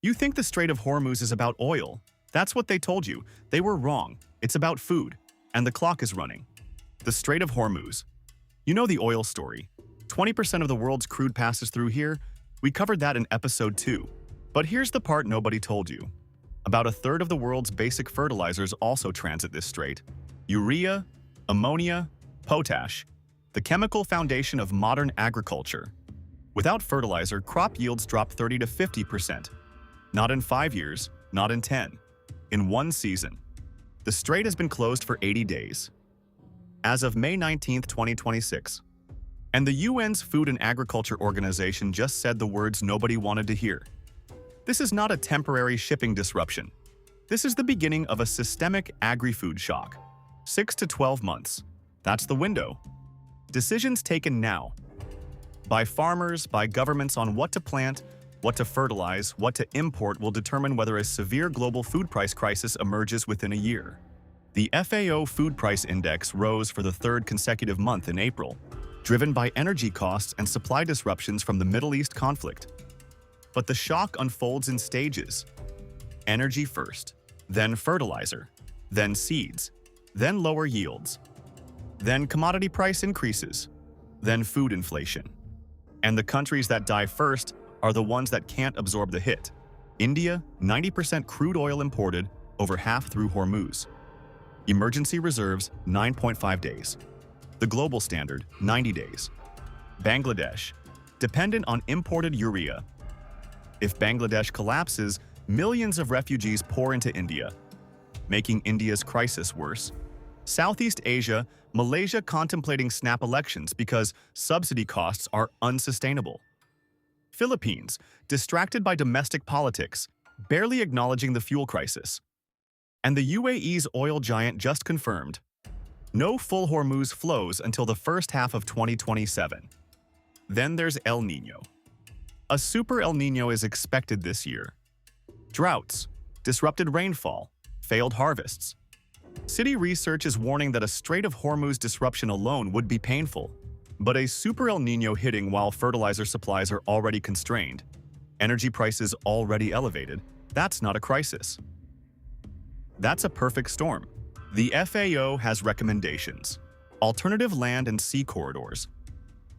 You think the Strait of Hormuz is about oil. That's what they told you. They were wrong. It's about food. And the clock is running. The Strait of Hormuz. You know the oil story. 20% of the world's crude passes through here. We covered that in episode 2. But here's the part nobody told you. About a third of the world's basic fertilizers also transit this strait. Urea, ammonia, potash, the chemical foundation of modern agriculture. Without fertilizer, crop yields drop 30 to 50%. Not in 5 years, not in 10. In one season. The strait has been closed for 80 days. As of May 19, 2026. And the UN's Food and Agriculture Organization just said the words nobody wanted to hear. This is not a temporary shipping disruption. This is the beginning of a systemic agri-food shock. 6 to 12 months. That's the window. Decisions taken now. By farmers, by governments on what to plant, what to fertilize, what to import will determine whether a severe global food price crisis emerges within a year. The FAO Food Price Index rose for the third consecutive month in April, driven by energy costs and supply disruptions from the Middle East conflict. But the shock unfolds in stages. Energy first, then fertilizer, then seeds, then lower yields, then commodity price increases, then food inflation. And the countries that die first are the ones that can't absorb the hit. India, 90% crude oil imported, over half through Hormuz. Emergency reserves, 9.5 days. The global standard, 90 days. Bangladesh, dependent on imported urea. If Bangladesh collapses, millions of refugees pour into India, making India's crisis worse. Southeast Asia, Malaysia contemplating snap elections because subsidy costs are unsustainable. Philippines, distracted by domestic politics, barely acknowledging the fuel crisis. And the UAE's oil giant just confirmed, no full Hormuz flows until the first half of 2027. Then there's El Niño. A super El Niño is expected this year. Droughts, disrupted rainfall, failed harvests. City research is warning that a Strait of Hormuz disruption alone would be painful. But a super El Niño hitting while fertilizer supplies are already constrained, energy prices already elevated, that's not a crisis. That's a perfect storm. The FAO has recommendations. Alternative land and sea corridors.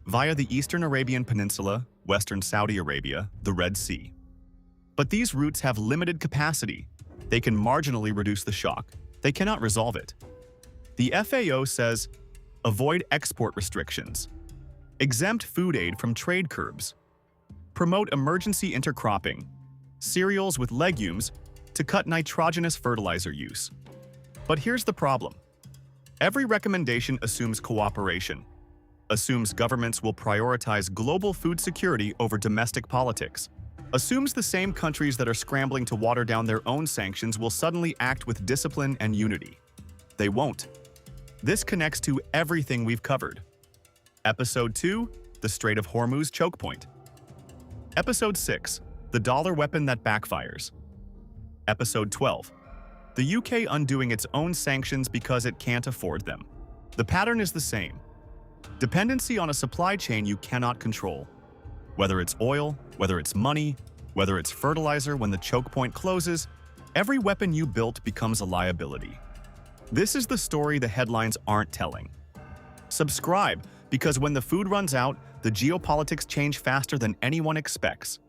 Via the Eastern Arabian Peninsula, Western Saudi Arabia, the Red Sea. But these routes have limited capacity. They can marginally reduce the shock. They cannot resolve it. The FAO says, avoid export restrictions. Exempt food aid from trade curbs. Promote emergency intercropping. Cereals with legumes to cut nitrogenous fertilizer use. But here's the problem. Every recommendation assumes cooperation. Assumes governments will prioritize global food security over domestic politics. Assumes the same countries that are scrambling to water down their own sanctions will suddenly act with discipline and unity. They won't. This connects to everything we've covered. Episode 2, the Strait of Hormuz choke point. Episode 6, the dollar weapon that backfires. Episode 12, the UK undoing its own sanctions because it can't afford them. The pattern is the same. Dependency on a supply chain you cannot control. Whether it's oil, whether it's money, whether it's fertilizer when the choke point closes, every weapon you built becomes a liability. This is the story the headlines aren't telling. Subscribe, because when the food runs out, the geopolitics change faster than anyone expects.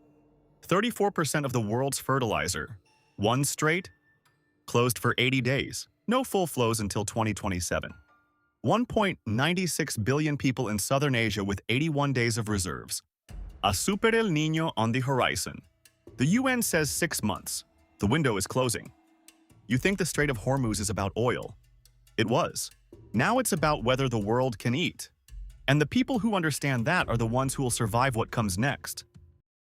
34% of the world's fertilizer, one strait, closed for 80 days, no full flows until 2027. 1.96 billion people in Southern Asia with 81 days of reserves. A super El Niño on the horizon. The UN says 6 months. The window is closing. You think the Strait of Hormuz is about oil. It was. Now it's about whether the world can eat. And the people who understand that are the ones who will survive what comes next.